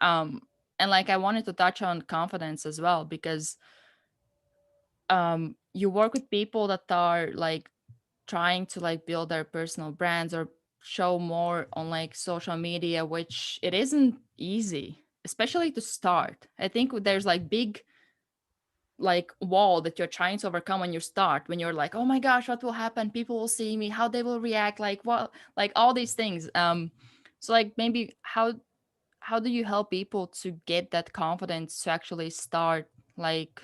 And like I wanted to touch on confidence as well, because you work with people that are like trying to like build their personal brands or show more on like social media, which it isn't easy, especially to start. I think there's like big like wall that you're trying to overcome when you start, when you're like, oh my gosh, what will happen, people will see me, how they will react, like what, like all these things. So like maybe how do you help people to get that confidence to actually start like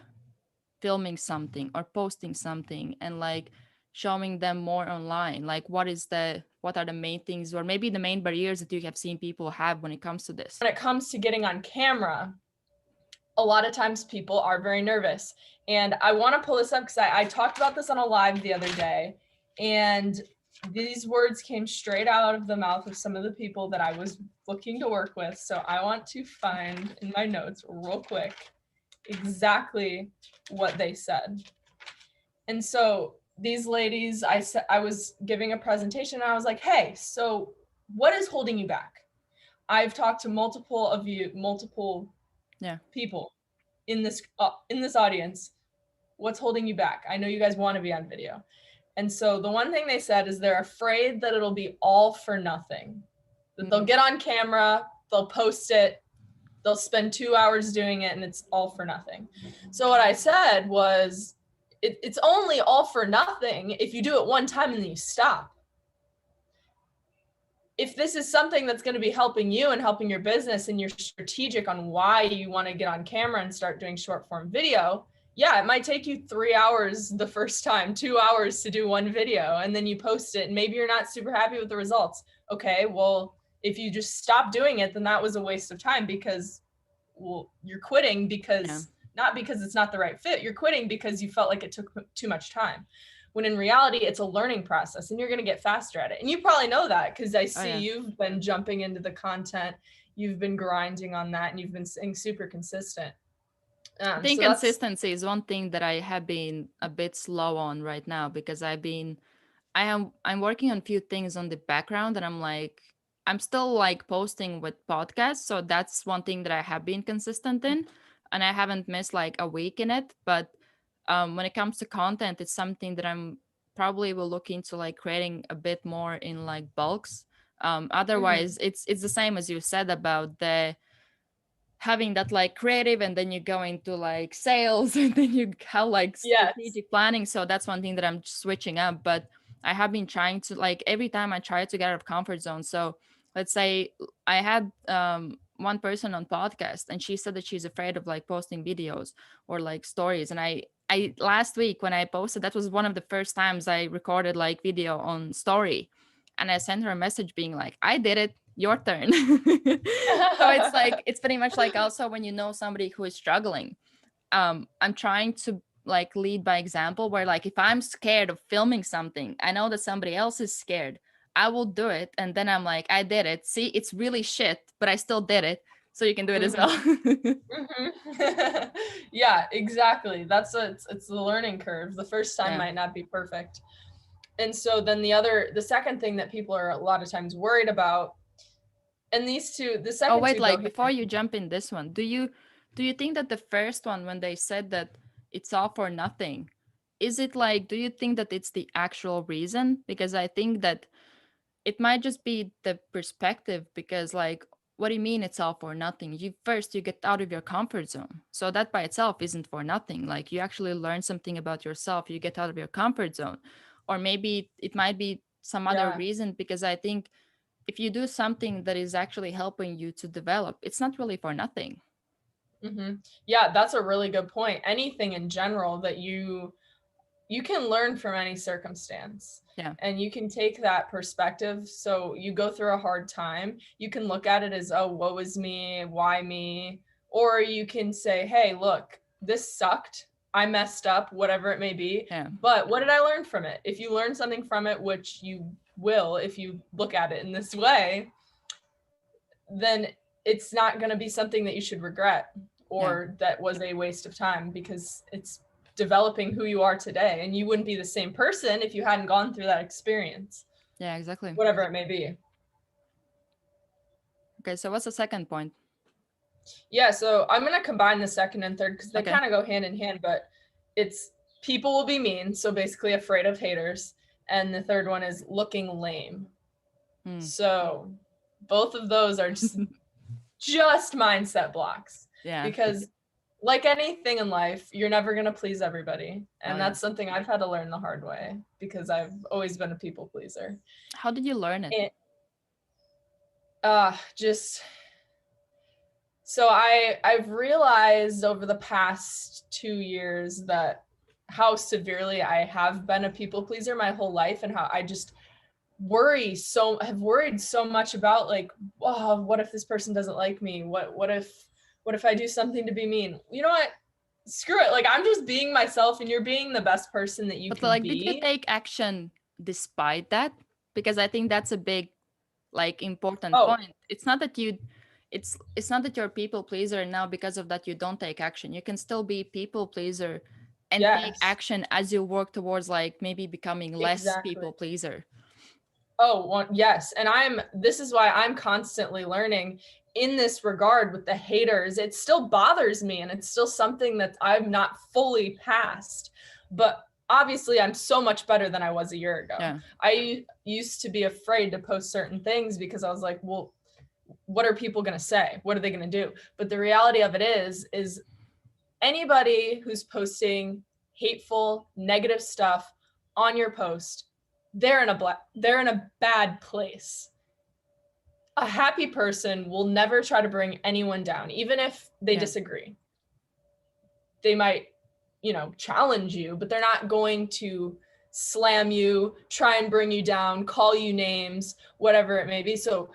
filming something or posting something and like showing them more online? Like what are the main things, or maybe the main barriers that you have seen people have when it comes to this? When it comes to getting on camera, a lot of times people are very nervous. And I want to pull this up because I talked about this on a live the other day, and these words came straight out of the mouth of some of the people that I was looking to work with. So I want to find in my notes real quick exactly what they said. And so these ladies, I was giving a presentation and I was like, hey, so what is holding you back? I've talked to multiple people in this audience. What's holding you back? I know you guys want to be on video. And so the one thing they said is they're afraid that it'll be all for nothing. That they'll get on camera, they'll post it, they'll spend 2 hours doing it, and it's all for nothing. So what I said was, it's only all for nothing if you do it one time and then you stop. If this is something that's going to be helping you and helping your business, and you're strategic on why you want to get on camera and start doing short form video, yeah, it might take you 3 hours the first time, 2 hours to do one video, and then you post it and maybe you're not super happy with the results. Okay, well, if you just stop doing it, then that was a waste of time, because, well, you're quitting because not because it's not the right fit. You're quitting because you felt like it took too much time. When in reality, it's a learning process and you're going to get faster at it. And you probably know that because I see you've been jumping into the content, you've been grinding on that, and you've been staying super consistent. I think So consistency is one thing that I have been a bit slow on right now, because I'm working on a few things on the background, and I'm still like posting with podcasts. So that's one thing that I have been consistent in, and I haven't missed like a week in it. But when it comes to content, it's something that I'm probably will look into like creating a bit more in like bulks. Otherwise, it's the same as you said about the having that like creative, and then you go into like sales and then you have like strategic planning. So that's one thing that I'm switching up. But I have been trying to, like, every time I try to get out of comfort zone. So let's say I had one person on podcast, and she said that she's afraid of like posting videos or like stories. And I last week when I posted, that was one of the first times I recorded like video on story, and I sent her a message being like, I did it, your turn. So it's like, it's pretty much like, also when you know somebody who is struggling, I'm trying to like lead by example, where like if I'm scared of filming something, I know that somebody else is scared, I will do it, and then I'm like, I did it, see, it's really shit, but I still did it, so you can do it as well. Yeah, exactly. It's the learning curve. The first time might not be perfect. And so then the second thing that people are a lot of times worried about, and the second oh wait, like before you jump in this one, do you think that the first one, when they said that it's all for nothing, is it like, do you think that it's the actual reason? Because I think that it might just be the perspective, because like, what do you mean it's all for nothing? You get out of your comfort zone, so that by itself isn't for nothing. Like, you actually learn something about yourself, you get out of your comfort zone. Or maybe it might be some other reason, because I think if you do something that is actually helping you to develop, it's not really for nothing. Yeah, that's a really good point. Anything in general that you can learn from any circumstance. Yeah. And you can take that perspective. So you go through a hard time, you can look at it as, oh, woe is me, why me? Or you can say, hey, look, this sucked, I messed up, whatever it may be. Yeah. But what did I learn from it? If you learn something from it, which you will if you look at it in this way, then it's not going to be something that you should regret, or that was a waste of time, because it's developing who you are today, and you wouldn't be the same person if you hadn't gone through that experience. Yeah, exactly. Whatever it may be. Okay, so what's the second point? Yeah, so I'm going to combine the second and third because they Okay. kind of go hand in hand, but it's people will be mean. So basically afraid of haters. And the third one is looking lame. So both of those are just mindset blocks. Yeah. Because like anything in life, you're never going to please everybody. And Oh, that's something I've had to learn the hard way because I've always been a people pleaser. How did you learn it? Just so I've realized over the past 2 years that how severely I have been a people pleaser my whole life, and how I just have worried so much about like, oh, what if this person doesn't like me? What if I do something to be mean? You know what? Screw it. Like, I'm just being myself and you're being the best person that you But can like, did you be. take action despite that? Because I think that's a big, like, important Oh, point. It's not that you're a people pleaser now because of that you don't take action. You can still be people pleaser and take yes, action as you work towards like maybe becoming less exactly. people pleaser. Oh, well, yes. And this is why I'm constantly learning in this regard with the haters. It still bothers me and it's still something that I'm not fully past. But obviously, I'm so much better than I was a year ago. Yeah. I used to be afraid to post certain things because I was like, well, what are people going to say? What are they going to do? But the reality of it is anybody who's posting hateful, negative stuff on your post, they're in a bad place. A happy person will never try to bring anyone down, even if they disagree. They might, challenge you, but they're not going to slam you, try and bring you down, call you names, whatever it may be. So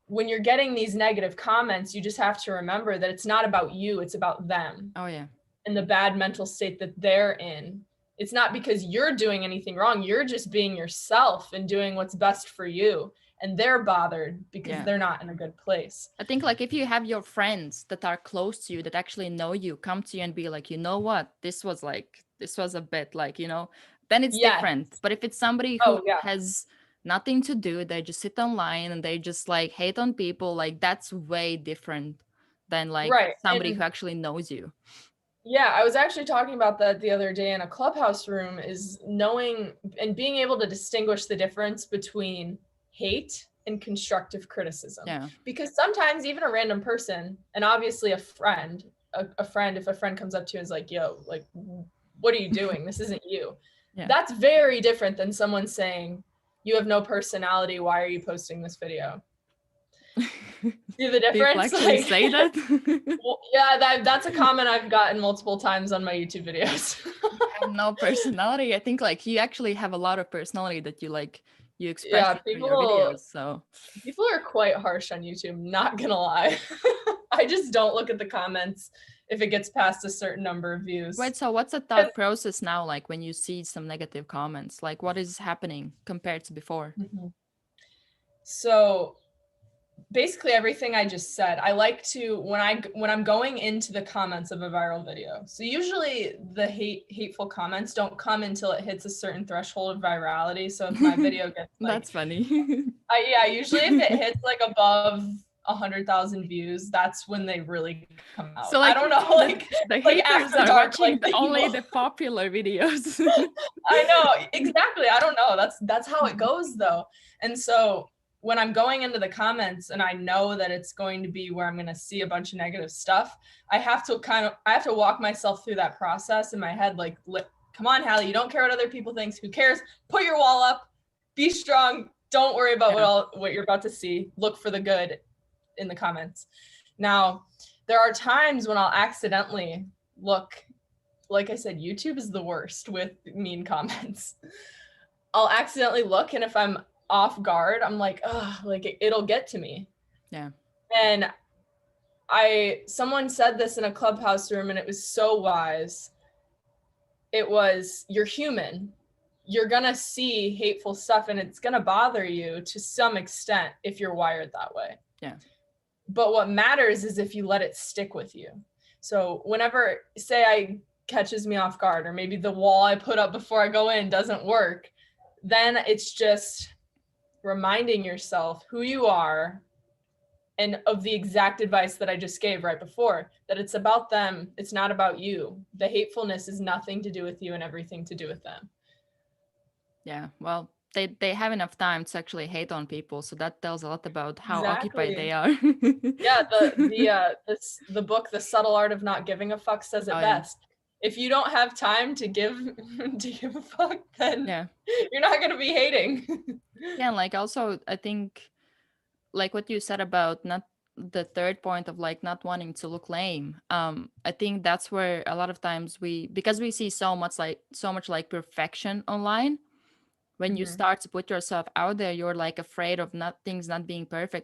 when you're getting these negative comments, you just have to remember that it's not about you, it's about them. Oh, yeah. And the bad mental state that they're in. It's not because you're doing anything wrong. You're just being yourself and doing what's best for you. And they're bothered because they're not in a good place. I think like if you have your friends that are close to you, that actually know you, come to you and be like, you know what, this was a bit like, then it's different. But if it's somebody who has nothing to do, they just sit online and they just like hate on people, like that's way different than like somebody who actually knows you. Yeah, I was actually talking about that the other day in a clubhouse room, is knowing and being able to distinguish the difference between hate and constructive criticism. Yeah. Because sometimes even a random person, and obviously a friend, if a friend comes up to you and is like, yo, like, what are you doing? This isn't you. That's very different than someone saying, you have no personality. Why are you posting this video? See the difference? People actually say that? Well, yeah, that's a comment I've gotten multiple times on my YouTube videos. Have no personality. I think like you actually have a lot of personality that you express in your videos. So people are quite harsh on YouTube, not gonna lie. I just don't look at the comments if it gets past a certain number of views. Wait, so what's the thought process now, like when you see some negative comments? Like what is happening compared to before? So basically everything I just said. I like to, when I'm going into the comments of a viral video. So usually the hateful comments don't come until it hits a certain threshold of virality. So if my video gets like, that's funny. Usually if it hits like above 100,000 views, that's when they really come out. So like, I don't know, like the haters are dark, watching only the popular videos. I know, exactly. I don't know. That's how it goes though. And so when I'm going into the comments and I know that it's going to be where I'm going to see a bunch of negative stuff, I have to walk myself through that process in my head. Like, come on, Hallee, you don't care what other people think. Who cares? Put your wall up, be strong. Don't worry about what you're about to see. Look for the good in the comments. Now, there are times when I'll accidentally look, like I said, YouTube is the worst with mean comments. I'll accidentally look, and if I'm off guard, I'm like, oh, like it'll get to me. Yeah. And someone said this in a clubhouse room and it was so wise. It was, you're human. You're gonna see hateful stuff and it's gonna bother you to some extent if you're wired that way. Yeah. But what matters is if you let it stick with you. So whenever, say, catches me off guard, or maybe the wall I put up before I go in doesn't work, then it's just reminding yourself who you are and of the exact advice that I just gave right before, that it's about them. It's not about you. The hatefulness is nothing to do with you and everything to do with them. Yeah, well, they have enough time to actually hate on people, so that tells a lot about how occupied they Exactly. are. Yeah, the book The Subtle Art of Not Giving a Fuck says it Oh yeah. best. If you don't have time to give a fuck, then Yeah. you're not going to be hating. Yeah, and like also I think like what you said about not the third point of like not wanting to look lame. I think that's where a lot of times because we see so much like perfection online, when you Mhm. start to put yourself out there, you're like afraid of not things not being perfect.